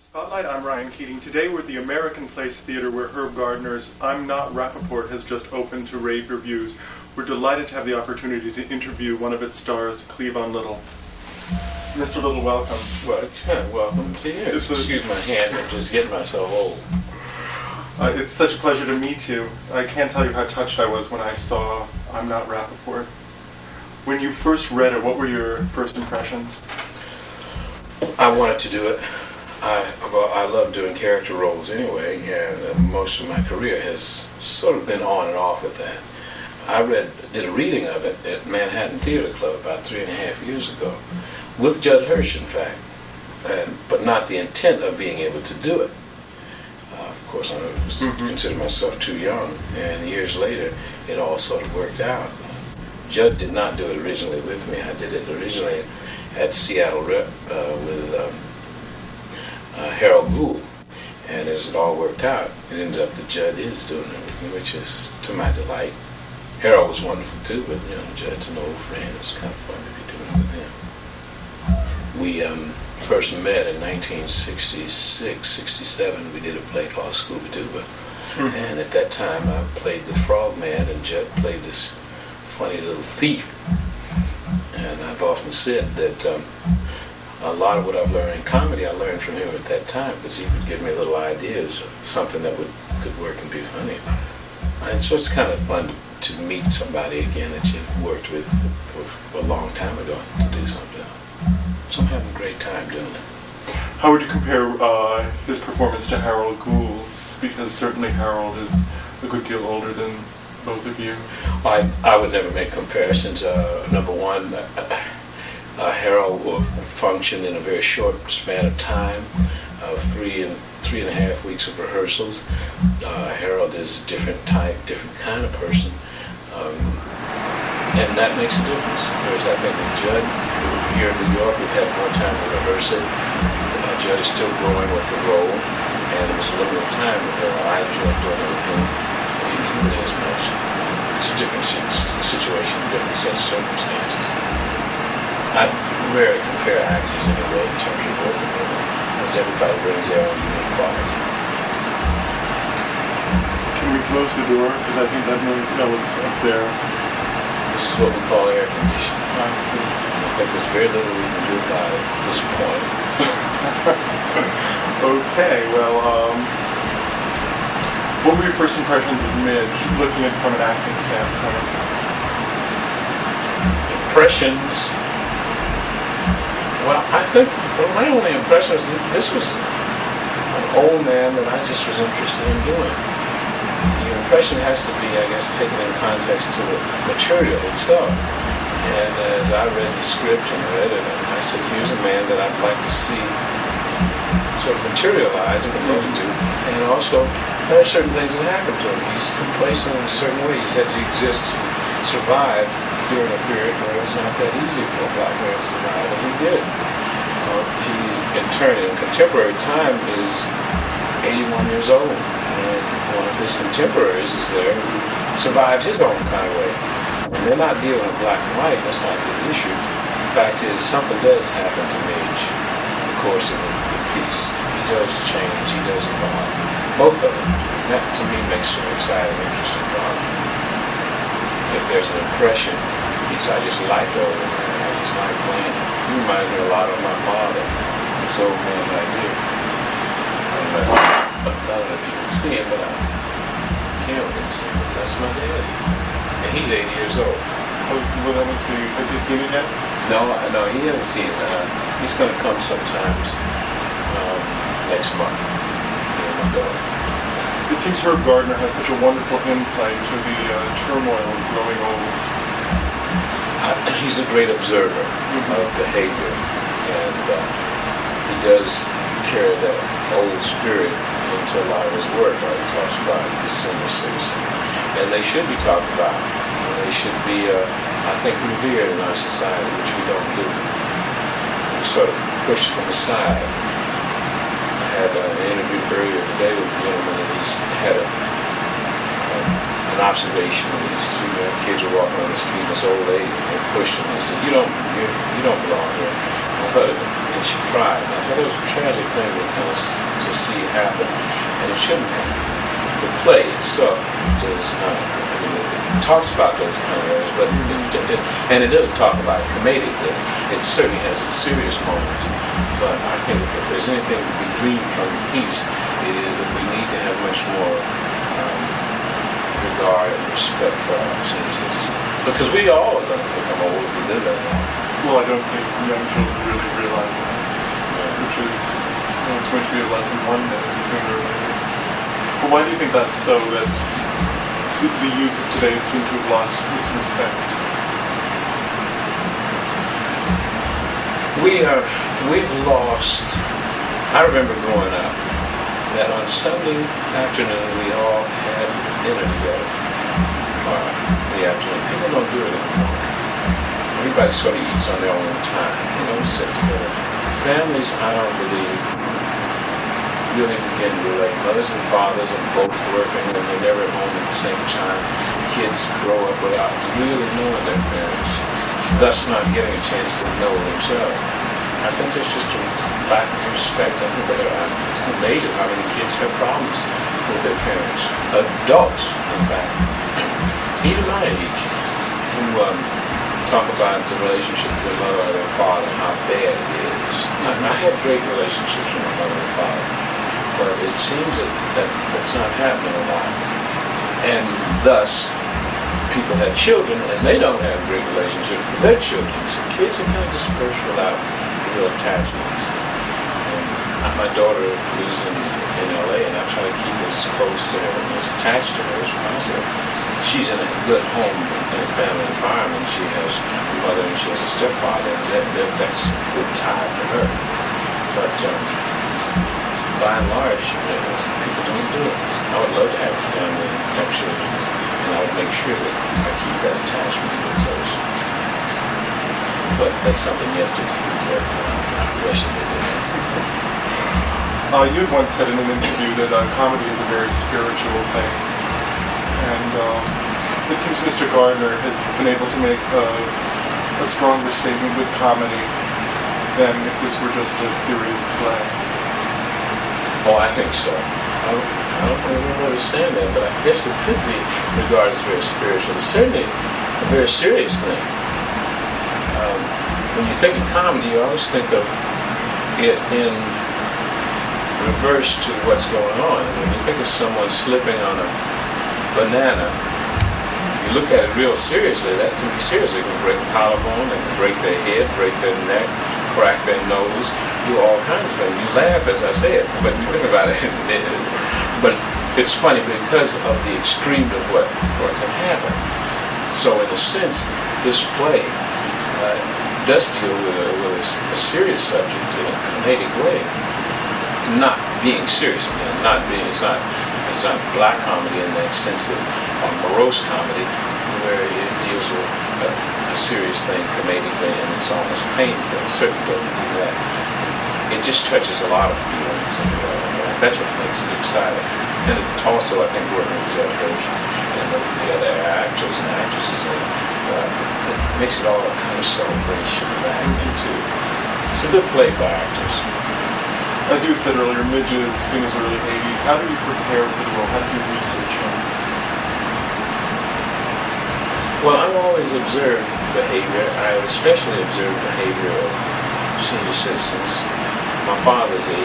Spotlight, I'm Rian Keating. Today we're at the American Place Theater where Herb Gardner's I'm Not Rappaport has just opened to rave reviews. We're delighted to have the opportunity to interview one of its stars, Cleavon Little. Mr. Little, welcome. Well, welcome to you. Excuse my hand, I'm just getting myself old. It's such a pleasure to meet you. I can't tell you how touched I was when I saw I'm Not Rappaport. When you first read it, what were your first impressions? I wanted to do it. I love doing character roles anyway, and most of my career has sort of been on and off with that. I did a reading of it at Manhattan Theater Club about 3.5 years ago, with Judd Hirsch, in fact, but not the intent of being able to do it. Of course, I consider myself too young, and years later, it all sort of worked out. Judd did not do it originally with me. I did it originally at Seattle Rep with Harold Gould, and as it all worked out, it ended up that Judd is doing everything, which is to my delight. Harold was wonderful too, but Judd's an old friend. It's kind of fun to be doing it with him. We first met in 1966, 67. We did a play called Scuba-Duba, and at that time I played the Frogman, and Judd played this funny little thief. And I've often said that a lot of what I've learned in comedy, I learned from him at that time, because he would give me little ideas of something that could work and be funny. And so it's kind of fun to meet somebody again that you've worked with for a long time ago to do something. So I'm having a great time doing it. How would you compare his performance to Harold Gould's? Because certainly Harold is a good deal older than both of you. I would never make comparisons. Number one, Harold will function in a very short span of time, 3.5 weeks of rehearsals. Harold is a different type, different kind of person, and that makes a difference. Whereas I think with Judd, here in New York, we've had more time to rehearse it. Judd is still growing with the role, and it was a limited time with Harold. I enjoyed doing it with him equally as much. It's a different situation, a different set of circumstances. I rarely compare actors anyway in terms of working with them, because everybody brings their own unique quality. Can we close the door? Because I think that means it's up there. This is what we call air conditioning. I see. I think there's very little we can do about it at this point. Okay, well, what were your first impressions of Midge, looking at it from an acting standpoint? Impressions? Well, I think my only impression was that this was an old man that I just was interested in doing. The impression has to be, I guess, taken in context to the material itself. And as I read the script and read it, I said, here's a man that I'd like to see sort of materialize and what to do. And also, there are certain things that happen to him. He's complacent in a certain way. He's had to exist, survive during a period where it was not that easy for a black man to survive, and he did. He's in contemporary time is 81 years old, and one of his contemporaries is there who survived his own kind of way. And they're not dealing with black and white, that's not the issue. The fact is, something does happen to Midge in the course of the piece. He does change, he does evolve. Both of them. That, to me, makes for an exciting, interesting drama. If there's an impression, I just like the old man. I just like playing him. He reminds me a lot of my father. This old man right here. I don't know if you can see him, but I can't really see him. But that's my daddy. And he's 80 years old. Well, that must be. Has he seen it yet? No, he hasn't seen it. He's going to come sometimes next month. My daughter. It seems Herb Gardner has such a wonderful insight to the turmoil of growing old. He's a great observer of behavior, and he does carry that old spirit into a lot of his work. He talks about the senior citizen, and they should be talked about. They should be, I think, revered in our society, which we don't do. We sort of push them aside. I had an interview earlier today with a gentleman, and he's had an observation of these two young kids were walking on the street, and this old lady had pushed him and said, you don't belong here. I thought and she cried. I thought it was a tragic thing to see happen, and it shouldn't happen. The play itself does not. I mean, it talks about those kind of areas, but and it doesn't talk about it comedically. It certainly has its serious moments. But I think if there's anything to be gleaned from the piece, it is that we need to have much more regard and respect for our seniors, because we all are going to become old if we live that long. Well, I don't think young children really realize that, which is, it's going to be a lesson one day, sooner or later. But why do you think that's so, that the youth of today seem to have lost its respect? We've lost. I remember growing up that on Sunday afternoon we all had dinner together, or in the afternoon. People don't do it anymore. Everybody sort of eats on their own time, sit together. Families, I don't believe, really begin to relate. Mothers and fathers are both working and they're never at home at the same time. Kids grow up without really knowing their parents, thus not getting a chance to know themselves. I think there's just a lack of respect. I'm amazed at how many kids have problems with their parents. Adults, in fact, even my age, who talk about the relationship with their mother or their father and how bad it is. I had great relationships with my mother and father, but it seems that that's not happening a lot. And thus, people have children and they don't have great relationships with their children. So kids are kind of dispersed without real attachments. And my daughter lives in LA, and I try to keep as close to her and as attached to her as possible. She's in a good home and family environment. She has a mother and she has a stepfather, and that's a good tie for her. But by and large, people don't do it. I would love to have a family and have children, and I would make sure that I keep that attachment real close. But that's something you have to do. I'm rushing it. You had once said in an interview that comedy is a very spiritual thing, and it seems Mr. Gardner has been able to make a stronger statement with comedy than if this were just a serious play. Oh, I think so. I don't think everyone understands that, but I guess it could be regarded as very spiritual. It's certainly a very serious thing. When you think of comedy, you always think of it in reverse to what's going on. When you think of someone slipping on a banana, you look at it real seriously, that can be serious. It can break a collarbone, it can break their head, break their neck, crack their nose, do all kinds of things. You laugh as I say it, but you think about it. But it's funny because of the extreme of what can happen. So in a sense, this play does deal with a serious subject in a comedic way. Not being serious, it's not black comedy in that sense of morose comedy, where it deals with a serious thing comedically and it's almost painful. It certainly doesn't do that. It just touches a lot of feelings, and that's what makes it exciting. And it also, I think, working with Jeff Hirsch and the other actors and actresses, it makes it all a kind of celebration of acting too. It's a good play for actors. As you had said earlier, Midge is in his early 80s. How do you prepare for the role? How do you research him? Well, I've always observed behavior. I especially observed behavior of senior citizens. My father's 80.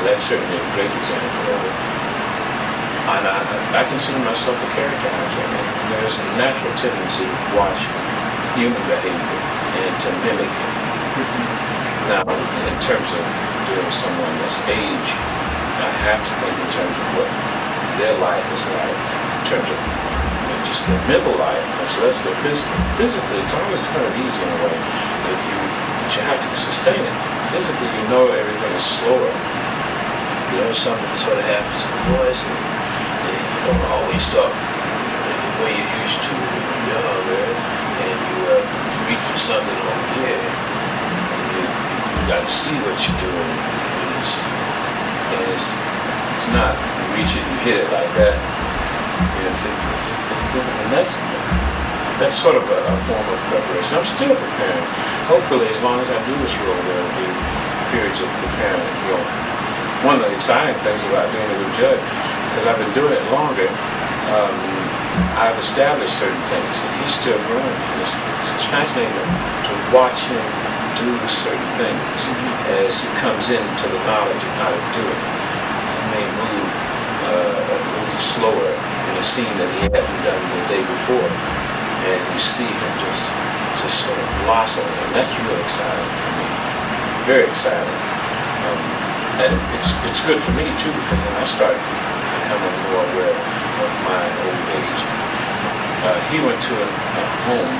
That's certainly a great example of it. And I consider myself a character actor. I mean, there's a natural tendency to watch human behavior and to mimic it. Now, in terms of doing someone this age, I have to think in terms of what their life is like, in terms of just their mental life, much less their physical. Physically, it's always kind of easy in a way, but you have to sustain it. Physically, you know everything is slower. You know something sort of happens to the voice, and you don't always talk the way you used to when you were young, man. And you reach for something over here, and you got to see what you're doing. And it's not reach it and hit it like that. It's different, and that's sort of a form of preparation. I'm still preparing. Hopefully, as long as I do this role, there will be periods of preparing and growing. One of the exciting things about doing it with Judd, because I've been doing it longer, I've established certain things, and he's still growing. It's fascinating to watch him do certain things as he comes into the knowledge of how to do it. He may move a little slower in a scene that he hadn't done the day before, and you see him just sort of blossom, and that's really exciting for me. Very exciting, and it's good for me too, because then I start becoming more aware of my old age. He went to a home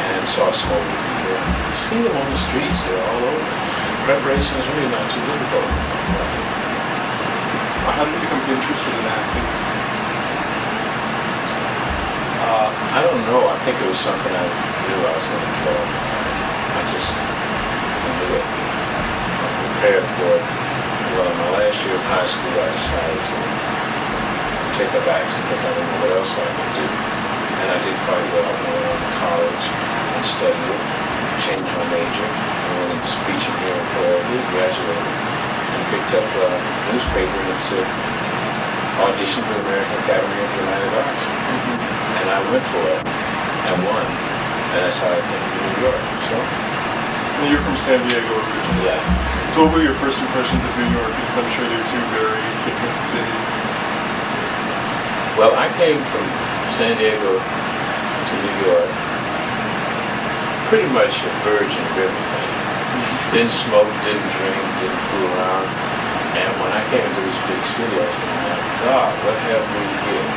and saw smoking people. You see them on the streets; they're all over. Preparation is really not too difficult. How did you become interested in acting? I don't know. I think it was something I knew I was going to do. I knew it. I prepared for it. Well, in my last year of high school, I decided to take up acting because I didn't know what else I could do. And I did quite well. I went on to college and studied it, changed my major. I went into speech and hearing therapy, graduated, and picked up a newspaper that said, audition for the American Academy of Dramatic Arts. And I went for it and won. And that's how I came to New York. So, and you're from San Diego originally? Yeah. So what were your first impressions of New York? Because I'm sure they're two very different cities. Well, I came from San Diego to New York pretty much a virgin of everything. Didn't smoke, didn't drink, didn't fool around. And when I came into this big city, I said, my God, what have we here?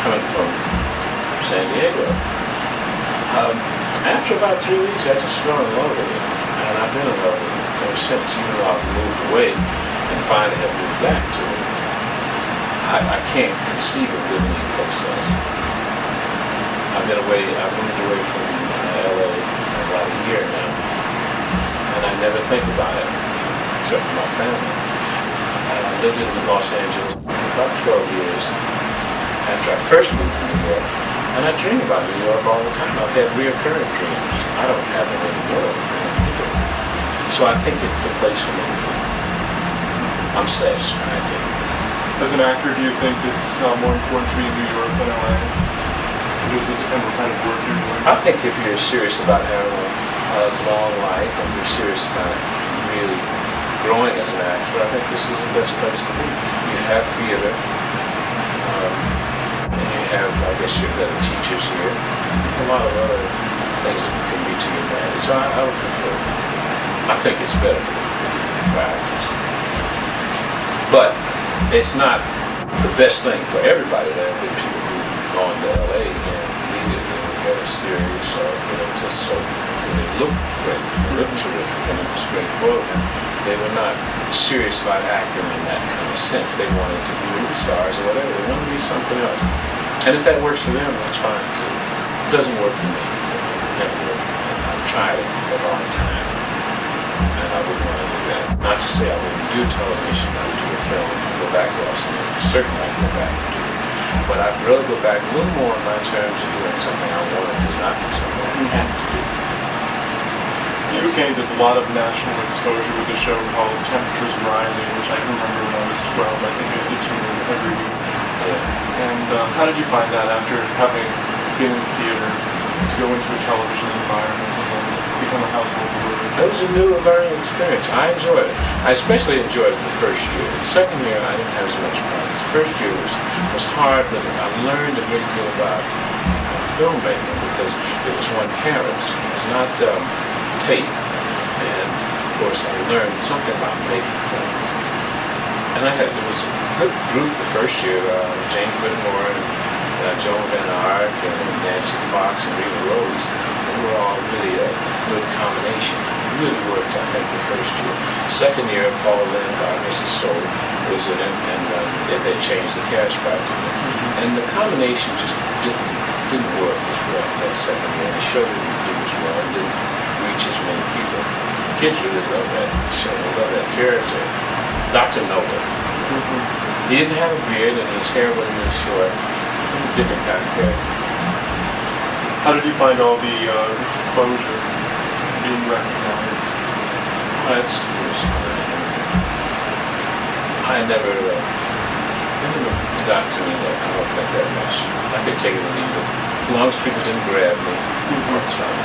Coming from San Diego. After about 3 weeks, I just fell in love with it. And I've been in love with it ever since, even though I've moved away and finally have moved back to it. I can't conceive of living anyplace else. I've moved away from LA about a year now. And I never think about it, except for my family. I lived in Los Angeles about 12 years after I first moved to New York. And I dream about New York all the time. I've had reoccurring dreams. I don't have them anymore. So I think it's a place for me. I'm satisfied here. As an actor, do you think it's more important to be in New York than LA? Or does it depend what kind of work you're doing? I think if you're serious about having a long life and you're serious about really growing as an actor, I think this is the best place to be. You have theater. And you have, I guess, your better teachers here. A lot of other things that can be to your advantage. So I would prefer it. I think it's better for actors. But it's not the best thing for everybody. There have been people who've gone to LA and immediately got a series or just so because they look great, they look terrific, and it was great for them. They were not serious about acting in that kind of sense. They wanted to be movie stars or whatever. They wanted to be something else. And if that works for them, that's fine too. It doesn't work for me. It never worked for me. I've tried it for a long time. And I wouldn't want to do that. Not to say I wouldn't do television, I would do a film, go back to Los Angeles. Certainly I'd go back and do it. But I'd really go back a little more in my terms of doing something I want to do, not something I have to do. You gained a lot of national exposure with a show called Temperatures Rising, which I can remember when I was 12. I think it was the tune every week. Yeah. And how did you find that after having been in theater to go into a television environment and then become a household word? It was a new and learning experience. I enjoyed it. I especially enjoyed it the first year. The second year, I didn't have as much fun. The first year was hard, but I learned a great deal about filmmaking because it was one camera. It was not tape. And of course, I learned something about making film. And it was a good group the first year. James Whitmore and Joan Van Ark and Nancy Fox and Rita Rose. They were all really a good combination. It really worked, I think, the first year. Second year, Paul Lynn, God rest his soul, was in it, and they changed the cast practically. And the combination just didn't work as well that second year. The show didn't do as well. It didn't reach as many people. Kids really loved that show. They loved that character. Dr. Noah. He didn't have a beard and his hair wasn't as short. He was a different kind of character. How did you find all the exposure, being recognized? Well, it was fine. I never, it never got to me that I don't think that much. I could take it or leave it. As long as people didn't grab me, that's fine.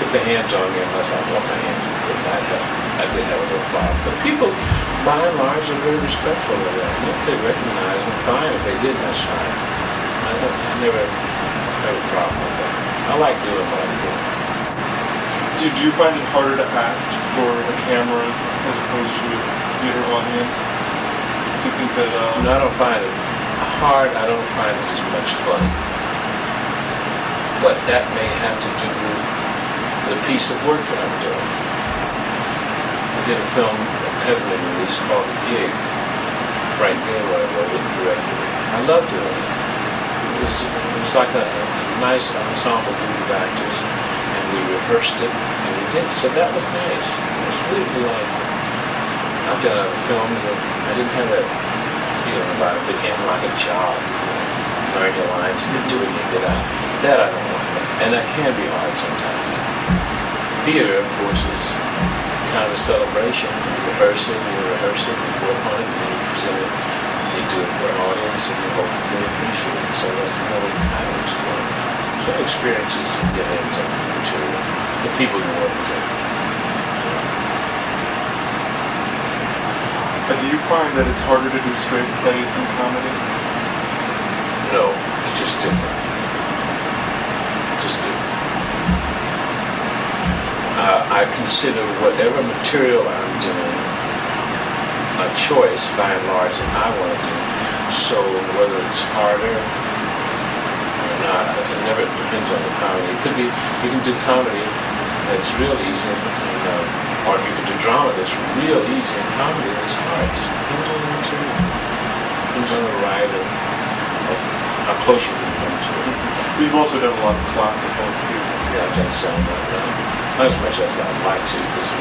Put their hands on me unless I want my hands on them. I did have a little problem. But people, by and large, are very respectful of that. And if they recognize me, fine. If they didn't, that's fine. I never had a problem with that. I like doing what I'm doing. Do you find it harder to act for a camera as opposed to a theater audience? Do you think that... No, I don't find it hard. I don't find it as much fun. But that may have to do with the piece of work that I'm doing. I did a film that hasn't been released called The Gig. Frank Gilroy wrote it and directed it. I loved doing it. It was like a nice ensemble group of actors, and we rehearsed it, and we did. So that was nice. It was really delightful. I've done other films and I didn't have that feeling about it. It became like a job. Learn your lines, you do it, you get out. That I don't want. And that can be hard sometimes. Theater, of course, is kind of a celebration. You rehearse it, you work on it, and you present it. You do it for an audience, and you hope that they appreciate it. So that's another kind of experience. So experiences you get into material, the people you work with. Do you find that it's harder to do straight plays than comedy? No, it's just different. Just different. I consider whatever material I'm doing a choice, by and large, that I want to do. So whether it's harder or not, it never depends on the comedy. It could be, you can do comedy that's real easy, or you can do drama that's real easy, and comedy that's hard. It just depends on the material. Depends on the writer, how close you can come to it. You've also done a lot of classical theater. Yeah, I've done some, not as much as I'd like to, because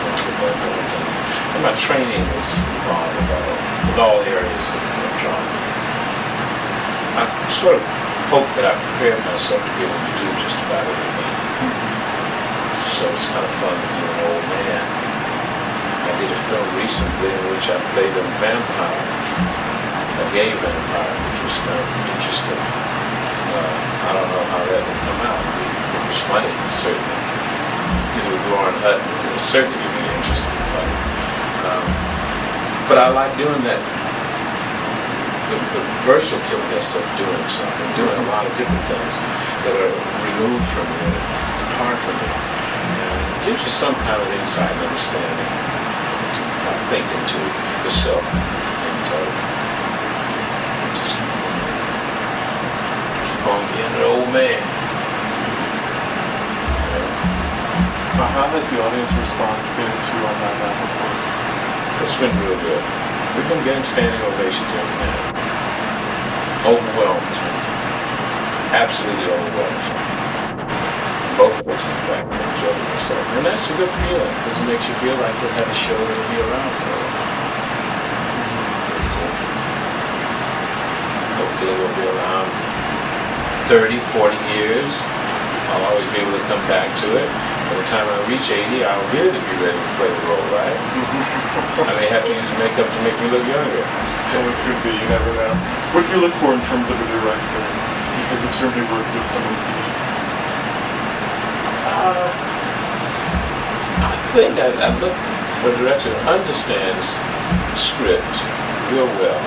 and my training was involved with all areas of drama. I sort of hope that I prepared myself to be able to do just about everything. So it's kind of fun to be an old man. I did a film recently in which I played a vampire, a gay vampire, which was kind of interesting. I don't know how that would come out. It was funny, certainly. Did it with Lauren Hutton. It was certainly going to be interesting and funny. But I like doing that, the versatileness of doing something, doing a lot of different things that are removed from me, apart from me. It gives you some kind of insight and understanding to think into the self and just keep on being an old man. How has the audience response been to Not Rappaport? It's been real good. We've been getting standing ovations every night. Overwhelmed. Absolutely overwhelmed. Both of us, in fact, enjoyed ourselves. And that's a good feeling, because it makes you feel like you'll have a show that'll be around for a while. So, hopefully we'll be around 30, 40 years. I'll always be able to come back to it. By the time I reach 80, I'll really be ready to play the role, right? I may have to use makeup to make me look younger. Well, it could be, you never know. What do you look for in terms of a director? Because you've certainly worked with some of the... I think I look for a director who understands script real well,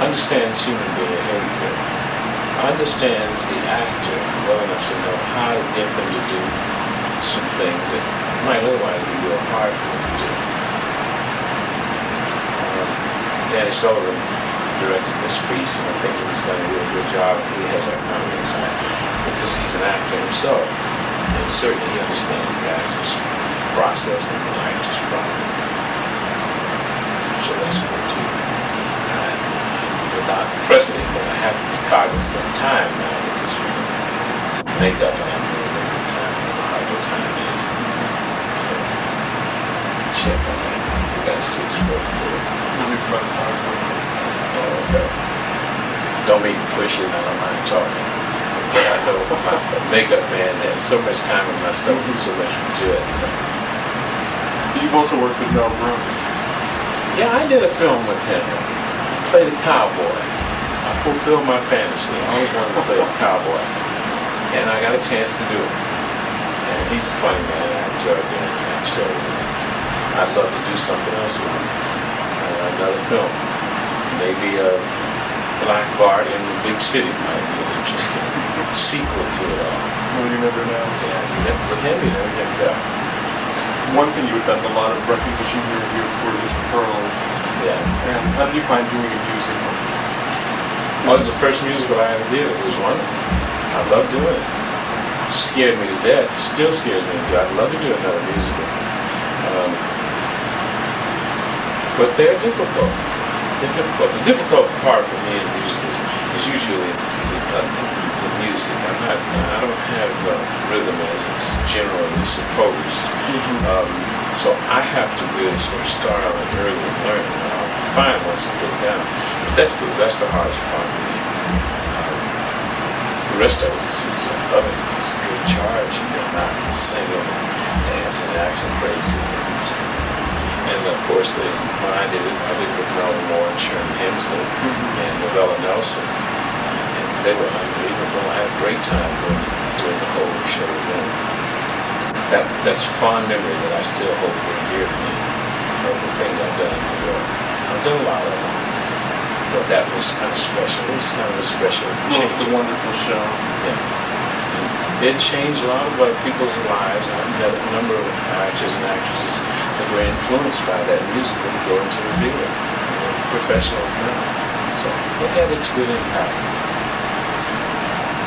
understands human behavior, understands the actor well enough to know how to get them to do some things that might otherwise be real hard for them to do. Danny Sullivan directed this piece, and I think he's done a really good job. He has that kind of insight because he's an actor himself, and certainly he understands the actor's process and the actor's problem. So that's good too. Without pressing anything, I have to be cognizant of time now because makeup I have to really look at time. I know how good time is. So check on that. We got 6 foot 4. We've run 5 minutes. Oh, okay. Don't make me push it, I don't mind talking. but I know my makeup man has so much time with myself and so much to it. So. You've also worked with Mel Brooks. Yeah, I did a film with him. I played a cowboy. I fulfilled my fantasy. I always wanted to play a cowboy. And I got a chance to do it. And he's a funny man. I enjoyed doing that show. I'd love to do something else with him. Another film. Maybe a Black Bart in the Big City might be an interesting sequel to it all. Well, you never know. Yeah, with him you never can tell. One thing you had gotten a lot of recognition here for is Pearl. Yeah. And how did you find doing a musical? Oh, it was the first musical I ever did. It was wonderful. I loved doing it. It scared me to death. Still scares me to death. I'd love to do another musical. But they're difficult. They're difficult. The difficult part for me in musicals is usually the music. I don't have rhythm as it's generally supposed. So I have to really sort of start on it early and learn it. I'll find once I get down. But that's the hardest part for me. The rest of it is I love it. It's a good charge. You're not singing, dancing, acting crazy. And of course, when I did it with Melvin Moore and Sherman Hemsley and Novella Nelson. And they were unbelievable. I had a great time doing the whole show with them. That's a fond memory that I still hold very dear to me of the things I've done in New York. I've done a lot of them. But that was kind of special. It was kind of a special change. Well, it's a wonderful show. Yeah. It changed a lot of people's lives. I've met a number of actors and actresses that were influenced by that musical to go into the theater. Professionals now. So it had its good impact.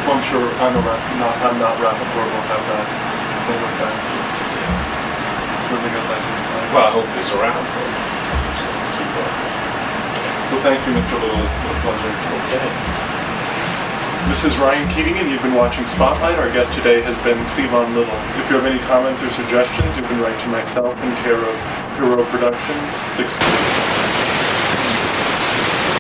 Well, I'm sure I'm Not Rappaport will have that same effect. It's really got that inside. Well, I hope it's around for you. So keep on. Well, thank you, Mr. Little. It's been a pleasure. Okay. This is Rian Keating, and you've been watching Spotlight. Our guest today has been Cleavon Little. If you have any comments or suggestions, you can write to myself in care of Hero Productions, 6